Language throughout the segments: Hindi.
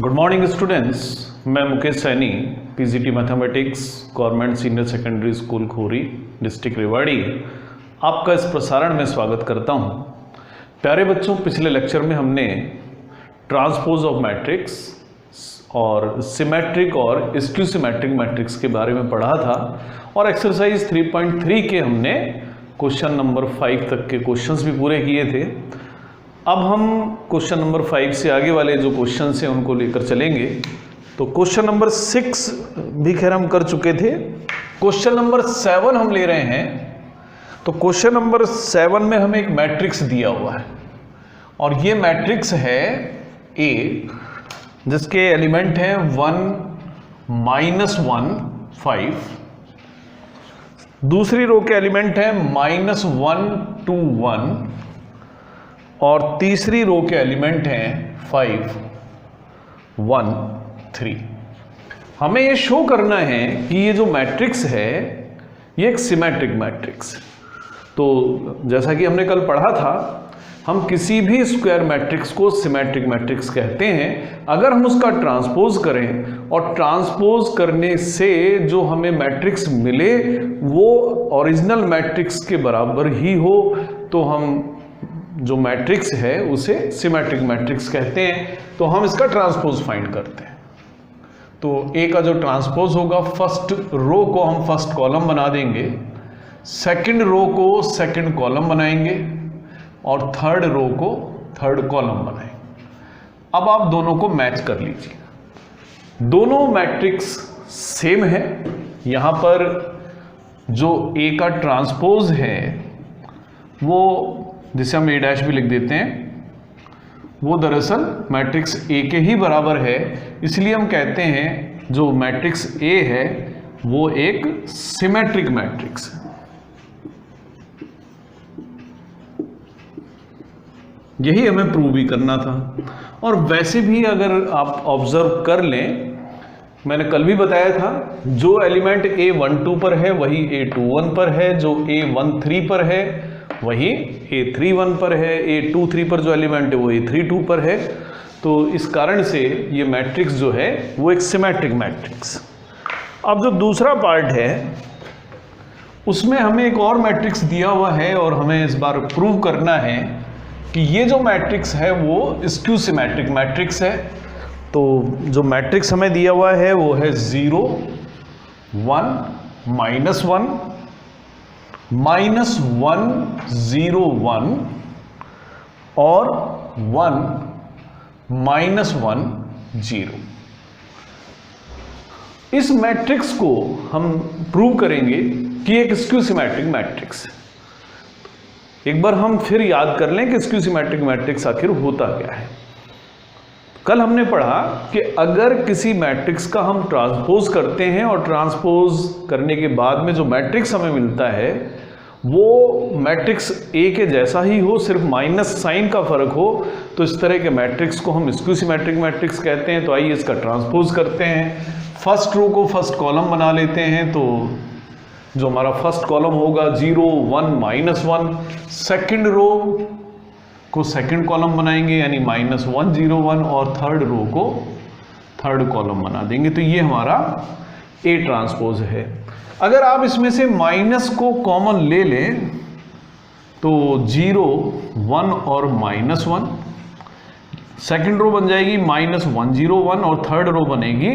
गुड मॉर्निंग स्टूडेंट्स, मैं Mukesh Saini, PGT mathematics, government senior secondary school Khori, district Rewari, आपका इस प्रसारण में स्वागत करता हूं। प्यारे बच्चों, पिछले लेक्चर में हमने ट्रांसपोज ऑफ मैट्रिक्स और सिमेट्रिक और स्क्यू सिमेट्रिक मैट्रिक्स के बारे में पढ़ा था और एक्सरसाइज 3.3 के हमने क्वेश्चन नंबर 5 तक के क्वेश्चंस भी पूरे किए थे। अब हम क्वेश्चन नंबर 5 से आगे वाले जो क्वेश्चन हैं उनको लेकर चलेंगे। तो क्वेश्चन नंबर 6 भी खैर हम कर चुके थे, क्वेश्चन नंबर 7 हम ले रहे हैं। तो क्वेश्चन नंबर 7 में हमें एक मैट्रिक्स दिया हुआ है और ये मैट्रिक्स है A, जिसके एलिमेंट हैं 1, -1, 5। दूसरी रो के एलिमेंट हैं -1, 2, 1 और तीसरी रो के एलिमेंट हैं 5, 1, 3। हमें ये शो करना है कि ये जो मैट्रिक्स है ये एक सिमेट्रिक मैट्रिक्स है। तो जैसा कि हमने कल पढ़ा था, हम किसी भी स्क्वायर मैट्रिक्स को सिमेट्रिक मैट्रिक्स कहते हैं अगर हम उसका ट्रांसपोज करें और ट्रांसपोज करने से जो हमें मैट्रिक्स मिले वो ओरिजिनल मैट्रिक्स के बराबर ही हो, तो हम जो मैट्रिक्स है उसे सिमेट्रिक मैट्रिक्स कहते हैं। तो हम इसका ट्रांसपोज फाइंड करते हैं। तो ए का जो ट्रांसपोज होगा, फर्स्ट रो को हम फर्स्ट कॉलम बना देंगे, सेकंड रो को सेकंड कॉलम बनाएंगे और थर्ड रो को थर्ड कॉलम बनाएंगे। अब आप दोनों को मैच कर लीजिए। दोनों मैट्रिक्स सेम है। यहां पर जो ए का ट्रांसपोज है वो, जिसे हम A' भी लिख देते हैं, वो दरअसल मैट्रिक्स A के ही बराबर है। इसलिए हम कहते हैं जो मैट्रिक्स A है वो एक सिमेट्रिक मैट्रिक्स है। यही हमें प्रूव भी करना था। और वैसे भी अगर आप ऑब्जर्व कर लें, मैंने कल भी बताया था, जो एलिमेंट A12 पर है वही A21 पर है, जो A13 पर है वही A31 पर है, A23 पर जो एलिमेंट है वो A32 पर है। तो इस कारण से ये मैट्रिक्स जो है वो एक सिमेट्रिक मैट्रिक्स। अब जो दूसरा पार्ट है उसमें हमें एक और मैट्रिक्स दिया हुआ है और हमें इस बार प्रूव करना है कि ये जो मैट्रिक्स है वो स्क्यू सिमेट्रिक मैट्रिक्स है। तो जो मैट्रिक्स हमें दिया हुआ है वो है 0, 1, -1, -1, 0, 1 और 1, -1, 0। इस मैट्रिक्स को हम प्रूव करेंगे कि एक स्क्यू सिमेट्रिक मैट्रिक्स है। एक बार हम फिर याद कर लें कि स्क्यू सिमेट्रिक मैट्रिक्स आखिर होता क्या है। कल हमने पढ़ा कि अगर किसी मैट्रिक्स का हम ट्रांसपोज करते हैं और ट्रांसपोज करने के बाद में जो मैट्रिक्स हमें मिलता है वो मैट्रिक्स A के जैसा ही हो, सिर्फ माइनस साइन का फर्क हो, तो इस तरह के मैट्रिक्स को हम स्क्यू सिमेट्रिक मैट्रिक्स कहते हैं। तो आइए इसका ट्रांसपोज करते हैं। फर्स्ट रो को फर्स्ट कॉलम बना लेते हैं। तो जो हमारा फर्स्ट कॉलम होगा 0, 1, -1, सेकंड रो को सेकंड कॉलम बनाएंगे यानी -1, 0, 1 और थर्ड रो को थर्ड कॉलम बना देंगे। तो ये हमारा A ट्रांसपोज है। अगर आप इसमें से माइनस को कॉमन ले लें तो 0, 1 और -1, सेकंड रो बन जाएगी -1, 0, 1 और थर्ड रो बनेगी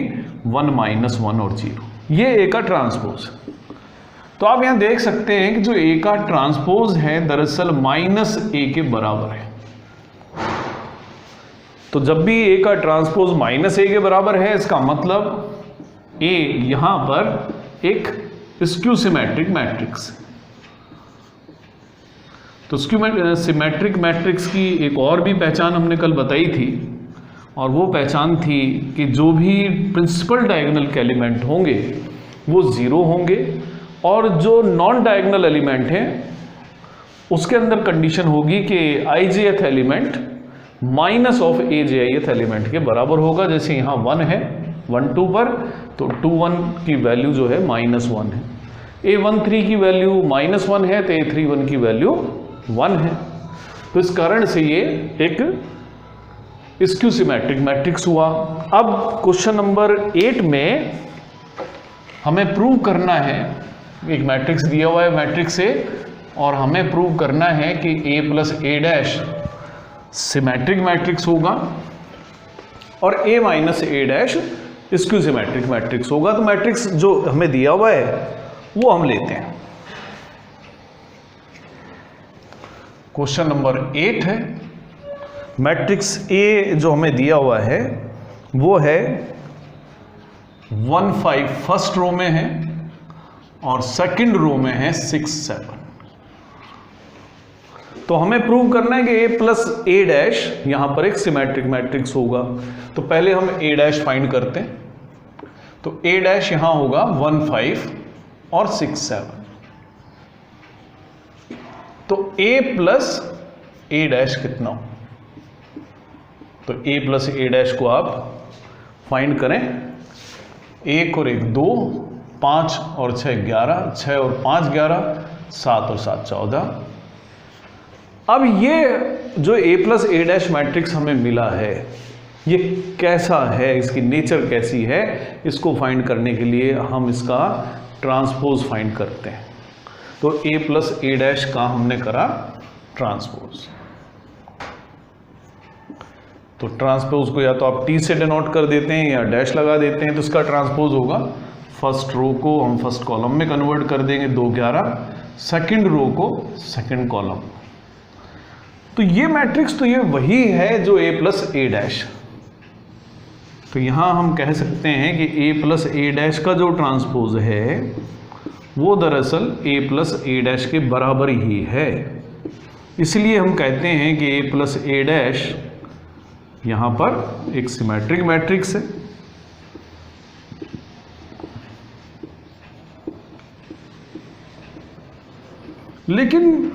1, -1 और 0। ये A का ट्रांसपोज। तो आप यहां देख सकते हैं कि जो A का ट्रांसपोज है दरअसल -A के बराबर है। तो जब भी A का ट्रांसपोज -A के बराबर है, इसका मतलब A यहां पर एक स्क्यू सिमेट्रिक मैट्रिक्स। तो स्क्यू सिमेट्रिक मैट्रिक्स की एक और भी पहचान हमने कल बताई थी और वो पहचान थी कि जो भी प्रिंसिपल डायगोनल के एलिमेंट होंगे वो 0 होंगे और जो नॉन डायगोनल एलिमेंट हैं उसके अंदर कंडीशन होगी कि ijth element minus of ajth element के बराबर होगा। जैसे यहाँ 1 है 1, 2 पर, तो 2, 1 की वैल्यू जो है -1 है। A13 की वैल्यू -1 है तो A31 की वैल्यू 1 है। तो इस कारण से ये एक स्क्यू सिमेट्रिक मैट्रिक्स हुआ। अब क्वेश्चन नंबर 8 में हमें प्रूव करना है, एक मैट्रिक्स दिया हुआ है मैट्रिक्स ए, और हमें प्रूव करना है कि a plus A dash symmetric matrix होगा और a minus A dash skew symmetric matrix होगा। तो मैट्रिक्स जो हमें दिया हुआ है वो हम लेते हैं। क्वेश्चन नंबर 8 है, मैट्रिक्स ए जो हमें दिया हुआ है वो है 1 5 फर्स्ट रो में है और सेकंड रो में है 6 7। तो हमें प्रूव करना है कि a प्लस ए डैश यहां पर एक सिमेट्रिक मैट्रिक्स होगा। तो पहले हम a डैश फाइंड करते हैं। तो a डैश यहां होगा 1 5 और 6 7। तो a प्लस ए डैश कितना हो? तो a प्लस ए डैश को आप फाइंड करें। 1 और 1 2, 5 और 6 11, 6 और 5 11, 7 और 7 14। अब ये जो a plus A dash matrix हमें मिला है ये कैसा है, इसकी नेचर कैसी है, इसको फाइंड करने के लिए हम इसका ट्रांसपोज फाइंड करते हैं। तो a प्लस ए डैश का हमने करा ट्रांसपोज। तो ट्रांसपोज को या तो आप t से डिनोट कर देते हैं या डैश लगा देते हैं। तो इसका ट्रांसपोज होगा, फर्स्ट रो को हम फर्स्ट कॉलम में कन्वर्ट कर देंगे 2 11, सेकंड रो को सेकंड कॉलम। तो ये मैट्रिक्स तो ये वही है जो a प्लस ए डैश। तो यहां हम कह सकते हैं कि a प्लस ए डैश का जो ट्रांसपोज है वो दरअसल a प्लस ए डैश के बराबर ही है। इसलिए हम कहते हैं कि a प्लस ए डैश यहां पर एक सिमेट्रिक मैट्रिक्स है। लेकिन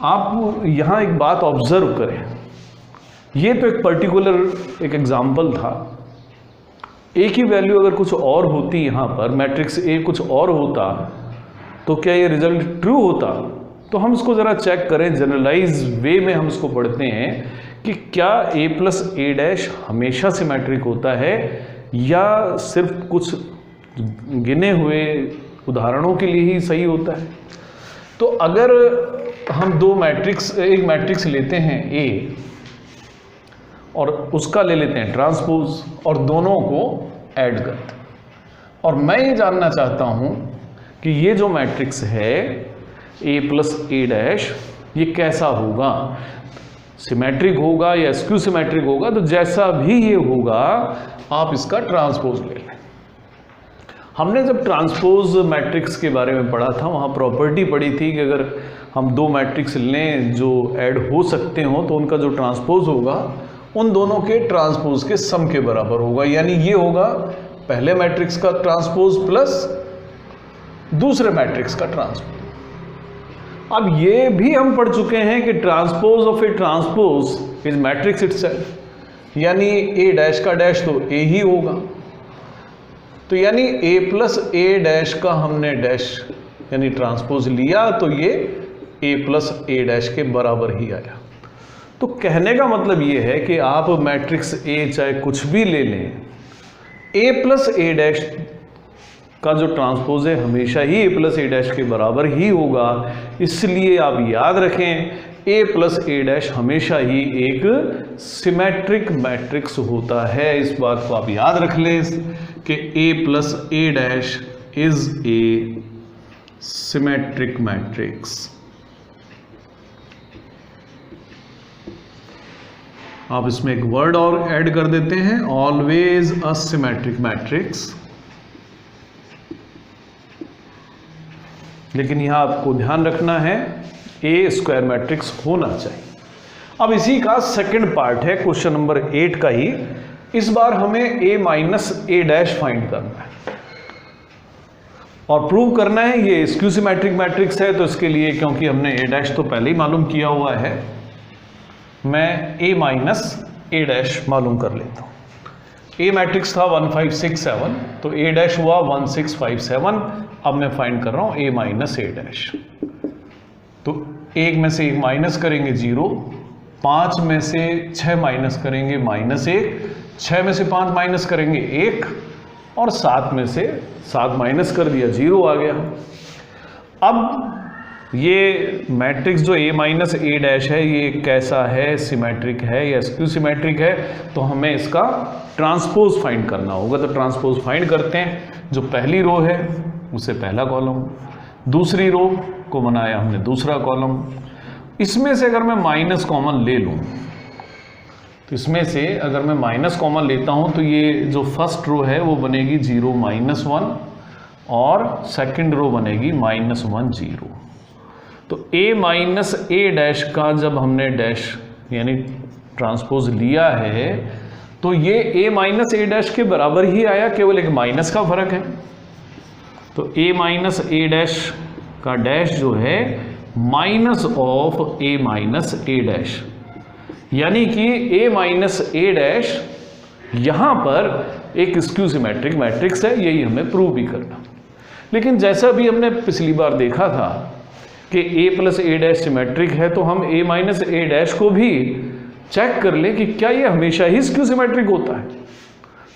आप यहां एक बात ऑब्जर्व करें, ये तो एक पर्टिकुलर एक एग्जाम्पल था। ए की वैल्यू अगर कुछ और होती यहां पर, मैट्रिक्स ए कुछ और होता, तो क्या ये रिजल्ट ट्रू होता? तो हम इसको ज़रा चेक करें, जनरलाइज वे में हम इसको पढ़ते हैं कि क्या a प्लस ए डैश हमेशा सिमेट्रिक होता है या सिर्फ कुछ गिने हुए उदाहरणों के लिए ही सही होता है। तो अगर हम एक मैट्रिक्स लेते हैं A और उसका ले लेते हैं ट्रांसपोज और दोनों को ऐड करते हैं, और मैं ये जानना चाहता हूं कि ये जो मैट्रिक्स है a प्लस ए डैश ये कैसा होगा, सिमेट्रिक होगा या स्क्यू सिमेट्रिक होगा। तो जैसा भी ये होगा आप इसका ट्रांसपोज ले लें। हमने जब ट्रांसपोज मैट्रिक्स के बारे में पढ़ा था वहाँ प्रॉपर्टी पढ़ी थी कि अगर हम 2 मैट्रिक्स लें जो ऐड हो सकते हो तो उनका जो ट्रांसपोज होगा उन दोनों के ट्रांसपोज के सम के बराबर होगा। यानी ये होगा पहले मैट्रिक्स का ट्रांसपोज प्लस दूसरे मैट्रिक्स का ट्रांसपोज। अब ये भी हम पढ़ चुके हैं कि transpose of A transpose is matrix itself, यानी ए डैश का डैश तो ए ही होगा। तो यानी a प्लस ए डैश का हमने डैश यानी ट्रांसपोज लिया तो ये a प्लस ए डैश के बराबर ही आया। तो कहने का मतलब ये है कि आप मैट्रिक्स A चाहे कुछ भी ले लें, a प्लस ए डैश का जो ट्रांसपोज है हमेशा ही a प्लस ए डैश के बराबर ही होगा। इसलिए आप याद रखें a प्लस ए डैश हमेशा ही एक सिमेट्रिक मैट्रिक्स होता है। इस बात को आप याद रख लें कि a plus A dash is a symmetric matrix. आप इसमें एक वर्ड और ऐड कर देते हैं, ऑलवेज अ सिमेट्रिक मैट्रिक्स। लेकिन यहां आपको ध्यान रखना है ए स्क्वायर मैट्रिक्स होना चाहिए। अब इसी का सेकंड पार्ट है क्वेश्चन नंबर 8 का ही। इस बार हमें a minus A dash find करना है और प्रूव करना है ये स्क्यू सिमेट्रिक मैट्रिक्स है। तो इसके लिए क्योंकि हमने a डैश तो पहले ही मालूम किया हुआ है, मैं a माइनस ए डैश मालूम कर लेता हूं। a मैट्रिक्स था 1 5 6 7, तो a डैश हुआ 1 6 5 7। अब मैं फाइंड कर रहा हूं a माइनस ए डैश। तो एक में से एक माइनस करेंगे 0, 5 में से 6 माइनस करेंगे -1, 6 में से 5 माइनस करेंगे 1, और 7 में से 7 माइनस कर दिया 0 आ गया। अब ये मैट्रिक्स जो A माइनस A डैश है ये कैसा है, सिमेट्रिक है या स्क्यू सिमेट्रिक है, तो हमें इसका ट्रांसपोज फाइंड करना होगा। तो ट्रांसपोज फाइंड करते हैं। जो पहली रो है उसे पहला कॉलम, दूसरी रो को बनाया हमने दूसरा कॉलम। इसमें से अगर मैं माइनस कॉमन ले लूँ, तो इसमें से अगर मैं माइनस कॉमन लेता हूँ तो ये जो फर्स्ट रो है वो बनेगी 0 -1 और सेकंड रो बनेगी -1 0। तो A माइनस A डैश का जब हमने डैश यानी ट्रांसपोज लिया है तो ये A माइनस A डैश के बराबर ही आया, केवल एक माइनस का फर्क है। तो A माइनस A डैश का डैश जो है minus of A minus A dash, यानी कि A माइनस A डैश यहाँ पर एक स्क्यू सिमेट्रिक मैट्रिक्स है। यही हमें प्रूव भी करना। लेकिन जैसा भी हमने पिछली बार देखा था कि A plus A dash symmetric है, तो हम A माइनस A डैश को भी चेक कर लें कि क्या ये हमेशा ही स्क्यू सिमेट्रिक होता है।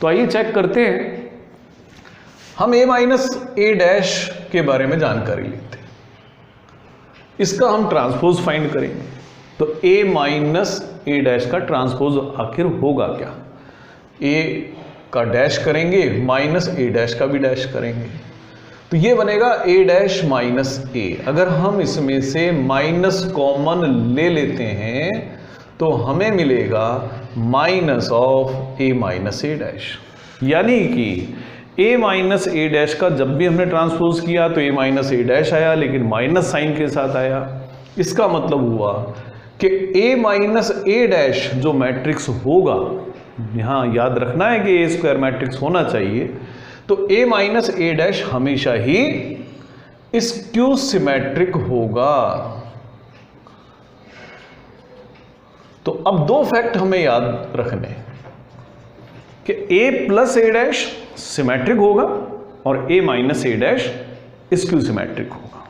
तो आइए चेक करते हैं। हम A माइनस A डैश के बारे में जानकारी लेते हैं, इसका हम ट्रांसपोज फाइंड करेंगे। तो A माइनस A डैश का ट्रांसपोज आखिर होगा क्या? A का डैश करेंगे माइनस A डैश का भी डैश करेंगे, तो ये बनेगा A डैश माइनस A। अगर हम इसमें से माइनस कॉमन ले लेते हैं तो हमें मिलेगा minus of A minus A dash, यानी कि A माइनस A डैश का जब भी हमने ट्रांसपोज किया तो A माइनस A डैश आया, लेकिन माइनस साइन के साथ आया। इसका मतलब हुआ कि A माइनस A डैश जो मैट्रिक्स होगा, यहाँ याद रखना है कि A स्क्वायर मैट्रिक्स होना चाहिए, तो A माइनस A डैश हमेशा ही स्क्यू सिमेट्रिक होगा। तो अब दो फैक्ट हमें याद रखने कि A plus A dash symmetric होगा और A minus A dash skew symmetric होगा।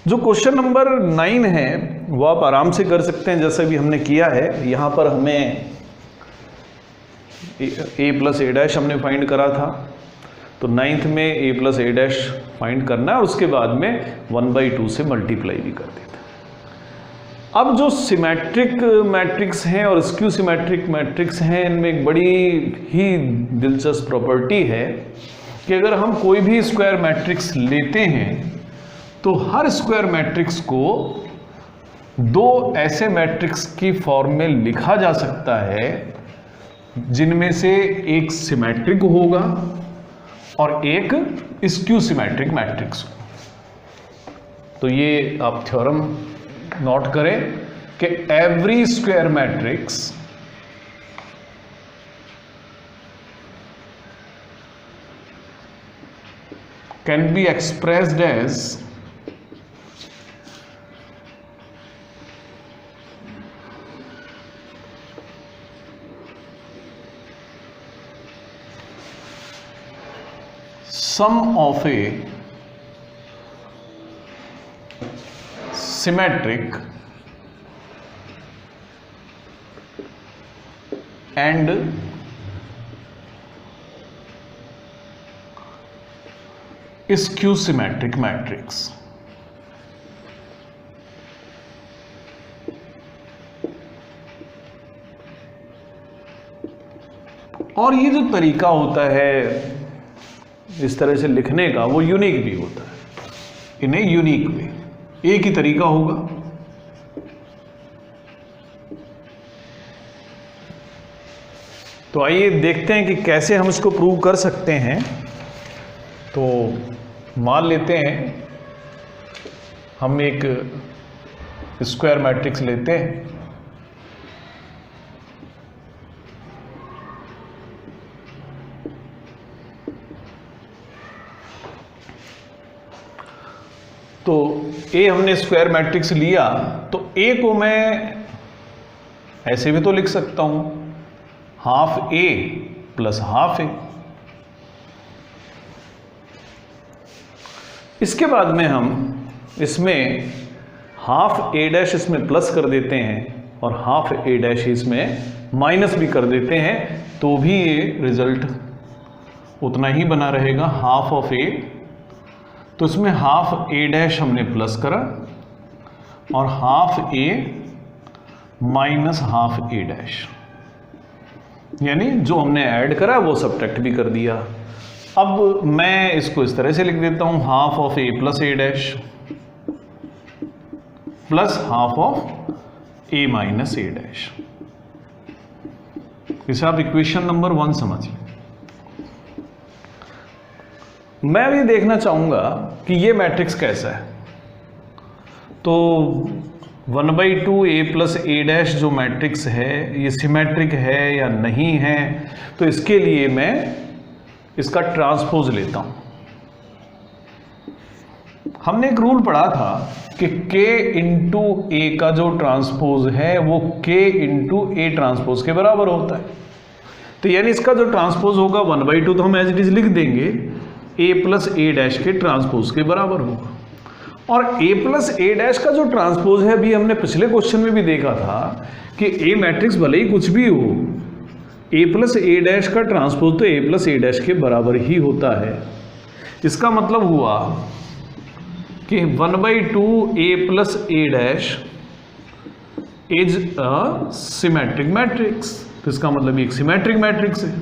जो क्वेश्चन नंबर 9 है वो आप आराम से कर सकते हैं जैसे भी हमने किया है। यहाँ पर हमें A प्लस A डैश हमने फाइंड करा था, तो 9th में A plus A dash find करना है और उसके बाद में 1/2 से मल्टीप्लाई भी कर देता है। अब जो सिमेट्रिक मैट्रिक्स हैं और स्क्यू सिमेट्रिक मैट्रिक्स हैं, इनमें एक बड़ी ही दिलचस्प प्रॉपर्टी है कि अगर हम कोई भी स्क्वायर मैट्रिक्स लेते हैं तो हर स्क्वायर मैट्रिक्स को दो ऐसे मैट्रिक्स की फॉर्म में लिखा जा सकता है जिनमें से एक सिमेट्रिक होगा और एक स्क्यू सिमेट्रिक मैट्रिक्स हो। तो ये आप थ्योरम नोट करें कि every square matrix can be expressed as sum of a symmetric and skew symmetric matrix। और ये जो तरीका होता है इस तरह से लिखने का, वो यूनिक भी होता है, इन्हें यूनिक वे, एक ही तरीका होगा। तो आइए देखते हैं कि कैसे हम इसको प्रूव कर सकते हैं। तो मान लेते हैं हम एक स्क्वायर मैट्रिक्स लेते हैं, तो A हमने स्क्वायर मैट्रिक्स लिया, तो A को मैं ऐसे भी तो लिख सकता हूं, half A plus half A। इसके बाद में हम इसमें हाफ A डैश इसमें प्लस कर देते हैं और हाफ ए डैश इसमें माइनस भी कर देते हैं तो भी ये रिजल्ट उतना ही बना रहेगा, हाफ ऑफ ए। तो इसमें हाफ ए डैश हमने प्लस करा और हाफ ए माइनस हाफ ए डैश, यानी जो हमने ऐड करा वो सब्ट्रैक्ट भी कर दिया। अब मैं इसको इस तरह से लिख देता हूं, half of A plus A dash plus half of A minus A dash. इसे आप इक्वेशन नंबर 1 समझिए। मैं भी देखना चाहूंगा कि ये मैट्रिक्स कैसा है। तो 1/2 ए प्लस ए डैश जो मैट्रिक्स है ये सिमेट्रिक है या नहीं है, तो इसके लिए मैं इसका ट्रांसपोज लेता हूं। हमने एक रूल पढ़ा था कि k इंटू ए का जो ट्रांसपोज है वो k इंटू ए ट्रांसपोज के बराबर होता है। तो यानी इसका जो ट्रांसपोज होगा 1/2 तो हम एज इट इज लिख देंगे, a प्लस ए डैश के ट्रांसपोज के बराबर होगा। और a प्लस ए डैश का जो ट्रांसपोज है, अभी हमने पिछले क्वेश्चन में भी देखा था कि a मैट्रिक्स भले ही कुछ भी हो, a प्लस ए डैश का ट्रांसपोज तो a प्लस ए डैश के बराबर ही होता है। इसका मतलब हुआ कि 1/2 A plus A dash is a symmetric matrix. तो इसका मतलब एक सिमेट्रिक मैट्रिक्स है।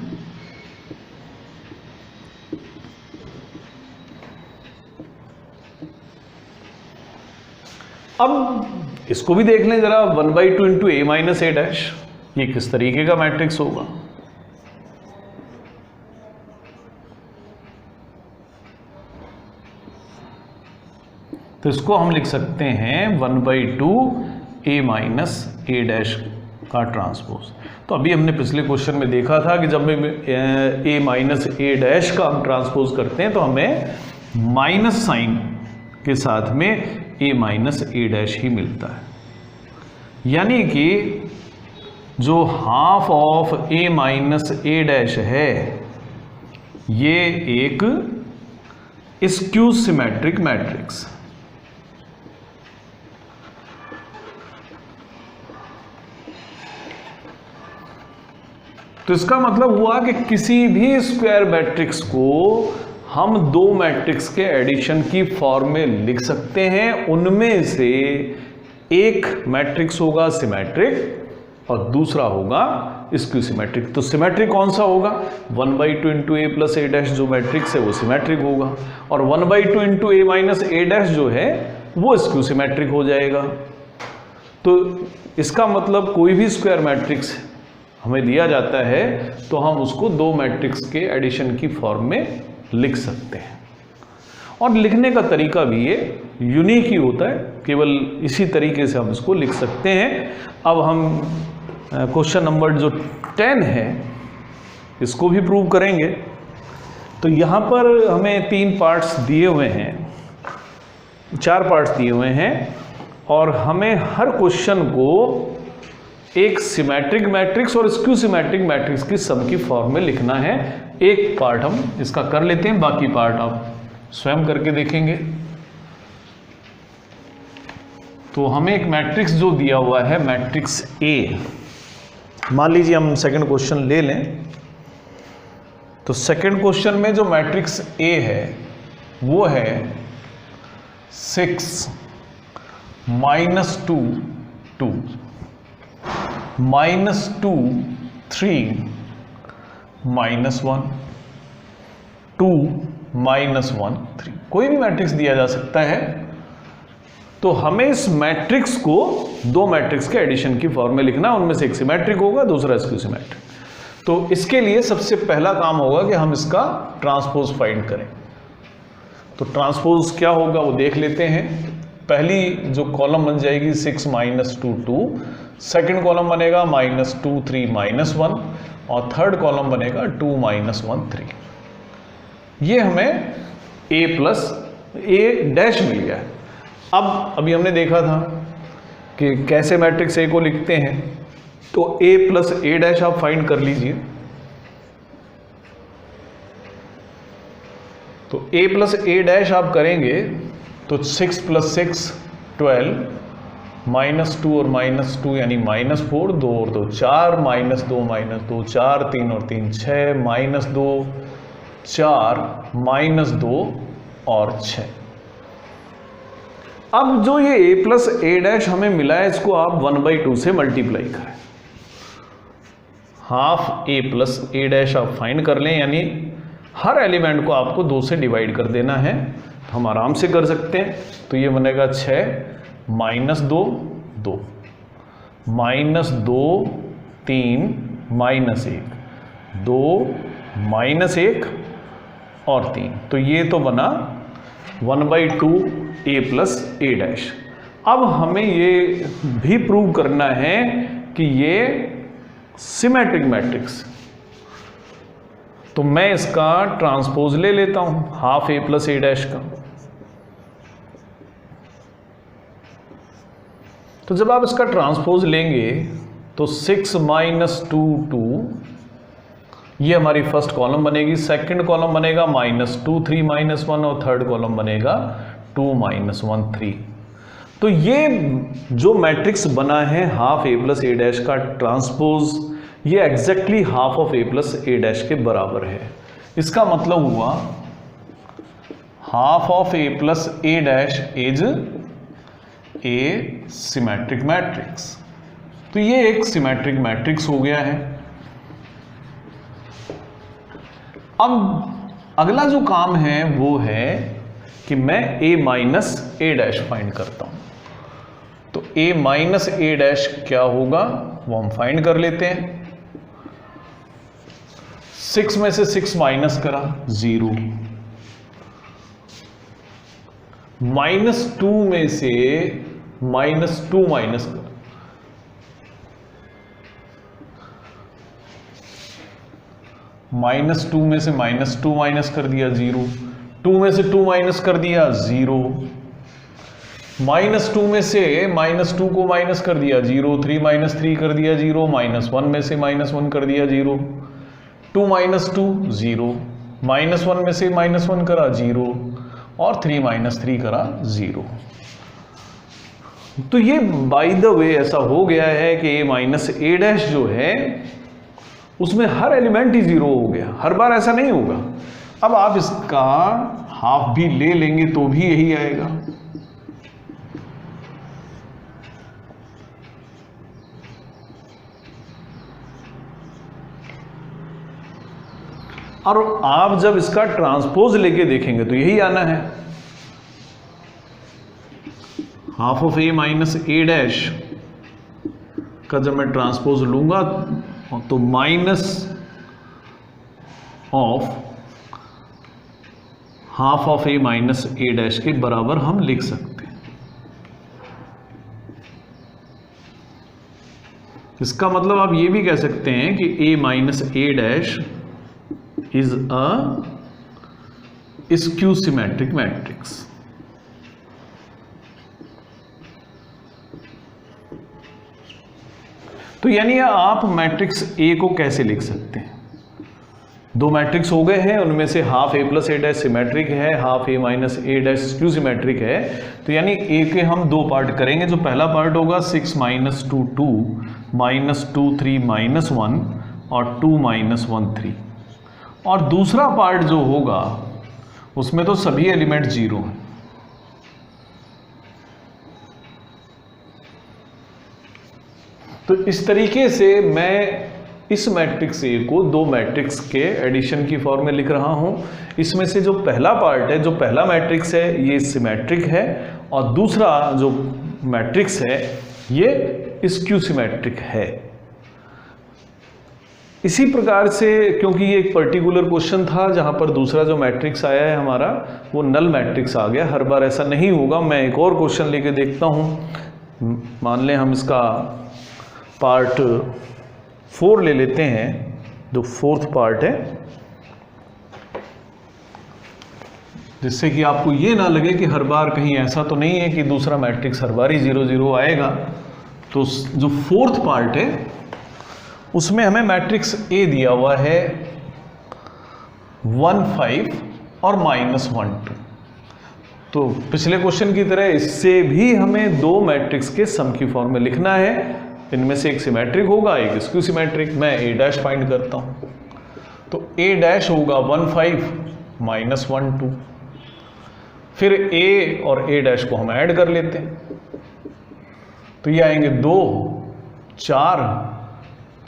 अब इसको भी देख लें जरा, 1/2 इंटू ए माइनस ए डैश, ये किस तरीके का मैट्रिक्स होगा। तो इसको हम लिख सकते हैं 1/2 ए माइनस ए डैश का ट्रांसपोज। तो अभी हमने पिछले क्वेश्चन में देखा था कि जब ए माइनस ए डैश का हम ट्रांसपोज करते हैं तो हमें माइनस साइन के साथ में ए माइनस ए डैश ही मिलता है। यानी कि जो half of A minus A dash है ये एक स्क्यू सिमेट्रिक मैट्रिक्स। तो इसका मतलब हुआ कि किसी भी स्क्वायर मैट्रिक्स को हम दो मैट्रिक्स के एडिशन की फॉर्म में लिख सकते हैं। उनमें से एक मैट्रिक्स होगा सिमेट्रिक और दूसरा होगा स्क्यू सिमेट्रिक। तो सिमेट्रिक कौन सा होगा? 1/2 into A plus A dash जो मैट्रिक्स है वो सिमेट्रिक होगा, और 1/2 इंटू ए माइनस ए डैश जो है वो स्क्यू सिमेट्रिक हो जाएगा। तो इसका मतलब कोई भी स्क्वायर मैट्रिक्स हमें दिया जाता है तो हम उसको दो मैट्रिक्स के एडिशन की फॉर्म में लिख सकते हैं। और लिखने का तरीका भी ये यूनिक ही होता है, केवल इसी तरीके से हम इसको लिख सकते हैं। अब हम क्वेश्चन नंबर जो 10 है इसको भी प्रूव करेंगे। तो यहाँ पर हमें 3 पार्ट्स दिए हुए हैं, 4 पार्ट्स दिए हुए हैं, और हमें हर क्वेश्चन को एक सिमेट्रिक मैट्रिक्स और स्क्यू सिमेट्रिक मैट्रिक्स की सम की फॉर्म में लिखना है। एक पार्ट हम इसका कर लेते हैं, बाकी पार्ट आप स्वयं करके देखेंगे। तो हमें एक मैट्रिक्स जो दिया हुआ है मैट्रिक्स ए, मान लीजिए हम सेकंड क्वेश्चन ले लें। तो सेकंड क्वेश्चन में जो मैट्रिक्स ए है वो है 6 -2 2 -2 3 -1 2 -1 3, कोई भी मैट्रिक्स दिया जा सकता है। तो हमें इस मैट्रिक्स को दो मैट्रिक्स के एडिशन की फॉर्म में लिखना है, उनमें से एक सिमेट्रिक होगा दूसरा स्क्यू सिमेट्रिक। तो इसके लिए सबसे पहला काम होगा कि हम इसका ट्रांसपोज फाइंड करें। तो ट्रांसपोज क्या होगा वो देख लेते हैं। पहली जो कॉलम बन जाएगी 6 -2 2, सेकंड कॉलम बनेगा -2 3 -1, और थर्ड कॉलम बनेगा 2 -1 3। ये हमें a प्लस ए डैश मिल गया। अब अभी हमने देखा था कि कैसे मैट्रिक्स ए को लिखते हैं। तो a प्लस ए डैश आप फाइंड कर लीजिए। तो a प्लस ए डैश आप करेंगे तो 6 + 6 12, -2 और -2 यानी -4, 2 और 2 4, -2 4, 3 और 3 6, -2 4, -2 और 6। अब जो ये a प्लस a डैश हमें मिला है, इसको आप 1/2 से मल्टीप्लाई करें। Half a plus a dash आप फाइंड कर लें, यानी हर एलिमेंट को आपको 2 से डिवाइड कर देना है। हम आराम से कर सकते हैं। तो ये बनेगा 6 -2 2, -2 3 -1 2 -1 और 3। तो ये तो बना 1/2 a प्लस a डैश। अब हमें ये भी प्रूव करना है कि ये सिमेट्रिक मैट्रिक्स। तो मैं इसका ट्रांसपोज ले लेता हूं, half a plus a dash का। तो जब आप इसका ट्रांसपोज लेंगे तो 6 -2 2, ये हमारी फर्स्ट कॉलम बनेगी। सेकंड कॉलम बनेगा -2 3 -1 और थर्ड कॉलम बनेगा 2 -1 3। तो ये जो मैट्रिक्स बना है half a plus a dash का ट्रांसपोज, ये exactly half of a plus a dash के बराबर है। इसका मतलब हुआ half of a plus a dash is a symmetric matrix. तो ये एक सिमेट्रिक मैट्रिक्स हो गया है। अब अगला जो काम है वो है कि मैं a minus a dash find करता हूं। तो a माइनस a डैश क्या होगा वो हम फाइंड कर लेते हैं। 6 में से 6 माइनस करा 0, -2 में से -2 माइनस करा, -2 में से -2 माइनस कर दिया 0, 2 में से 2 माइनस कर दिया 0, -2 में से -2 को माइनस कर दिया 0, 3 - 3 कर दिया 0, -1 में से -1 कर दिया 0, 2 - 2 0, -1 में से -1 करा 0 और 3 - 3 करा 0। तो ये बाय द वे ऐसा हो गया है कि a माइनस a डैश जो है उसमें हर एलिमेंट ही 0 हो गया। हर बार ऐसा नहीं होगा। अब आप इसका हाफ भी ले लेंगे तो भी यही आएगा। और आप जब इसका ट्रांसपोज लेके देखेंगे तो यही आना है। Half of a minus a dash का जब मैं ट्रांसपोज लूंगा तो minus of half of a minus a dash के बराबर हम लिख सकते हैं। इसका मतलब आप ये भी कह सकते हैं कि a minus a dash is a skew symmetric matrix। तो यानी आप मैट्रिक्स A को कैसे लिख सकते हैं? दो मैट्रिक्स हो गए हैं, उनमें से half a plus a dash symmetric है, half a minus a dash skew symmetric है। तो यानी A के हम दो पार्ट करेंगे। जो पहला पार्ट होगा 6 - 2 2, -2 3 -1 और 2 -1 3। और दूसरा पार्ट जो होगा उसमें तो सभी एलिमेंट 0 हैं। तो इस तरीके से मैं इस मैट्रिक्स A को दो मैट्रिक्स के एडिशन की फॉर्म में लिख रहा हूं। इसमें से जो पहला पार्ट है, जो पहला मैट्रिक्स है, ये सिमेट्रिक है और दूसरा जो मैट्रिक्स है ये स्क्यू सिमेट्रिक है। इसी प्रकार से, क्योंकि ये एक पर्टिकुलर क्वेश्चन था जहां पर दूसरा जो मैट्रिक्स आया है हमारा वो नल मैट्रिक्स आ गया। हर बार ऐसा नहीं होगा। मैं एक और क्वेश्चन लेके देखता हूं। मान लें हम इसका पार्ट 4 ले लेते हैं, जो फोर्थ पार्ट है, जिससे कि आपको ये ना लगे कि हर बार कहीं ऐसा तो नहीं है कि दूसरा मैट्रिक्स हर बार ही 0 0 आएगा। तो जो फोर्थ पार्ट है उसमें हमें मैट्रिक्स A दिया हुआ है 1 5 और -1 2। तो पिछले क्वेश्चन की तरह इससे भी हमें दो मैट्रिक्स के सम की फॉर्म में लिखना है। इनमें से एक सिमेट्रिक होगा, एक स्क्यू सिमेट्रिक। मैं ए डैश फाइंड करता हूं, तो ए डैश होगा 1 5 माइनस 1 2। फिर ए और ए डैश को हम ऐड कर लेते हैं, तो ये आएंगे 2 4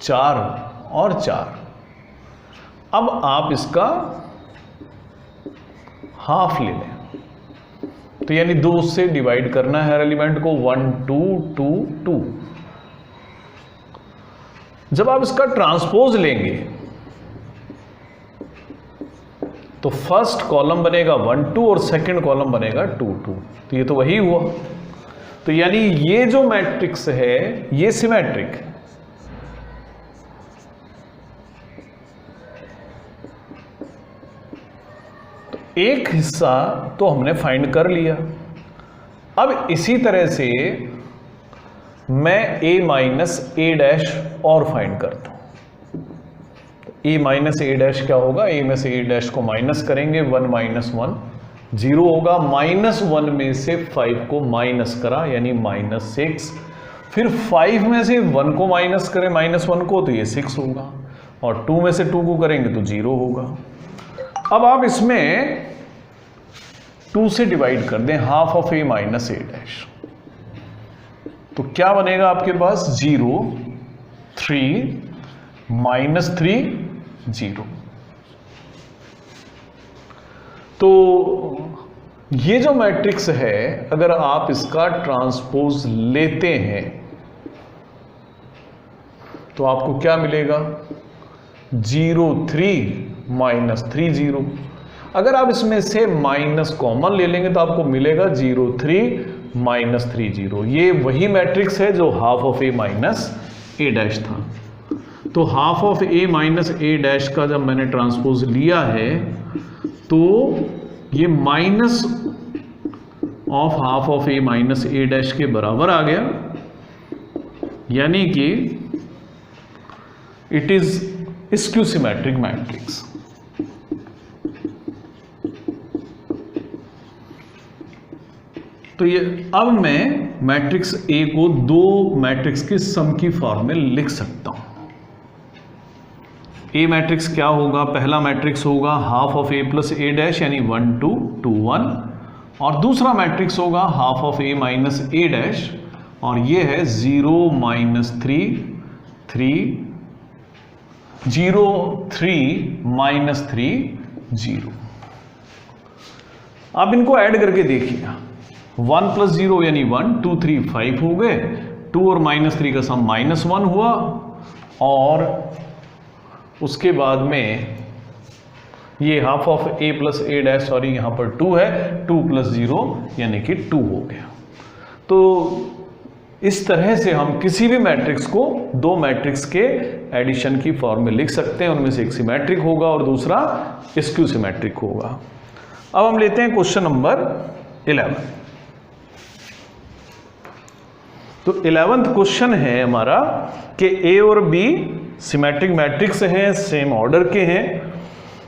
4 और 4। अब आप इसका हाफ ले लें, तो यानी 2 से डिवाइड करना है हर एलिमेंट को। 1 2 2 2। जब आप इसका ट्रांसपोज लेंगे तो फर्स्ट कॉलम बनेगा 1 2 और सेकंड कॉलम बनेगा 2 2। तो ये तो वही हुआ। तो यानी ये जो मैट्रिक्स है ये सिमेट्रिक है। तो एक हिस्सा तो हमने फाइंड कर लिया। अब इसी तरह से मैं a माइनस ए डैश और फाइंड करता हूं। a माइनस ए डैश क्या होगा, a में से ए डैश को माइनस करेंगे, 1 माइनस 1 0 होगा। -1 में से 5 को माइनस करा यानी -6। फिर 5 में से 1 को माइनस करें, -1 को, तो ये 6 होगा। और 2 में से 2 को करेंगे तो 0 होगा। अब आप इसमें 2 से डिवाइड कर दें, half of a minus A dash, तो क्या बनेगा आपके पास 0 3 -3 0। तो ये जो मैट्रिक्स है अगर आप इसका ट्रांसपोज लेते हैं तो आपको क्या मिलेगा 0 3 -3 0। अगर आप इसमें से माइनस कॉमन ले लेंगे तो आपको मिलेगा 0 3 -3 0। ये वही मैट्रिक्स है जो half of A minus A dash था। तो half of A minus A dash का जब मैंने ट्रांसपोज लिया है तो ये minus of half of A minus A dash के बराबर आ गया, यानी कि it is skew symmetric matrix. तो ये अब मैं मैट्रिक्स ए को दो मैट्रिक्स के सम की फॉर्म में लिख सकता हूं। ए मैट्रिक्स क्या होगा, पहला मैट्रिक्स होगा half of A plus A dash यानी 1 2 2 1, और दूसरा मैट्रिक्स होगा half of A minus A dash, और ये है 0 -3 3 0 3 -3 0। आप इनको ऐड करके देखिए, 1 + 0 यानी 1 2 3 5 हो गए, 2 और -3 का सम -1 हुआ, और उसके बाद में ये half of A plus A dash, sorry यहाँ पर 2 है, 2 + 0 यानी कि 2 हो गया। तो इस तरह से हम किसी भी मैट्रिक्स को दो मैट्रिक्स के एडिशन की फॉर्म में लिख सकते हैं। उनमें से एक सिमेट्रिक होगा और दूसरा स्क्यू सिमेट्रिक होगा। अब हम लेते हैं क्वेश्चन नंबर 11। तो 11th क्वेश्चन है हमारा कि ए और बी सिमेट्रिक मैट्रिक्स हैं, सेम ऑर्डर के हैं।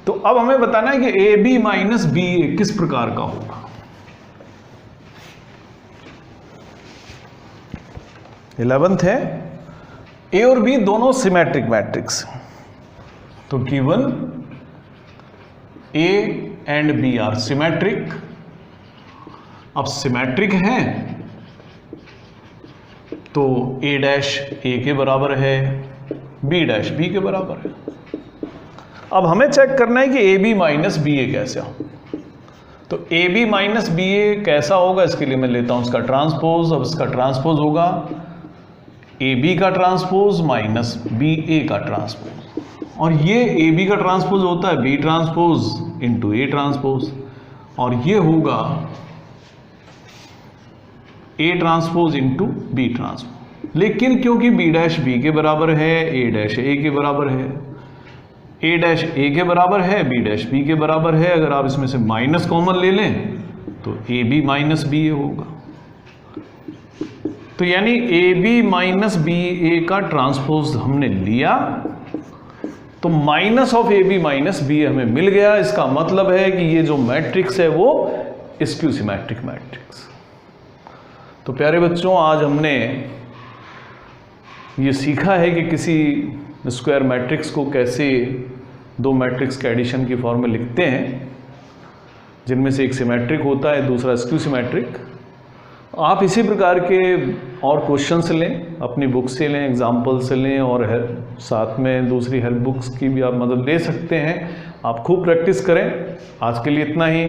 तो अब हमें बताना है कि ए बी माइनस बी ए किस प्रकार का होगा। 11th है ए और बी दोनों सिमेट्रिक मैट्रिक्स। तो given A and B are symmetric. अब सिमेट्रिक हैं तो ए डैश ए के बराबर है, बी डैश बी के बराबर है। अब हमें चेक करना है कि ए बी माइनस बी ए कैसा हो। तो ए बी माइनस बी ए कैसा होगा, इसके लिए मैं लेता हूं इसका ट्रांसपोज। अब इसका ट्रांसपोज होगा ए बी का ट्रांसपोज माइनस बी ए का ट्रांसपोज, और ये ए बी का ट्रांसपोज होता है B transpose into A transpose, और ये होगा A transpose into B transpose. लेकिन क्योंकि बी डैश बी के बराबर है, ए डैश ए के बराबर है, ए डैश ए के बराबर है, बी डैश बी के बराबर है, अगर आप इसमें से माइनस कॉमन ले लें तो A B minus B A होगा। तो यानी A B minus B A का ट्रांसपोज हमने लिया, तो minus of A B minus B हमें मिल गया। इसका मतलब है कि ये जो मैट्रिक्स है वो स्क्यू सिमेट्रिक मैट्रिक्स। तो प्यारे बच्चों, आज हमने ये सीखा है कि किसी स्क्वायर मैट्रिक्स को कैसे दो मैट्रिक्स के एडिशन की फॉर्म में लिखते हैं, जिनमें से एक सिमेट्रिक होता है, दूसरा स्क्यू सिमेट्रिक। आप इसी प्रकार के और क्वेश्चंस लें, अपनी बुक से लें, एग्जाम्पल से लें, और साथ में दूसरी हेल्प बुक्स की भी आप मदद ले सकते हैं। आप खूब प्रैक्टिस करें। आज के लिए इतना ही।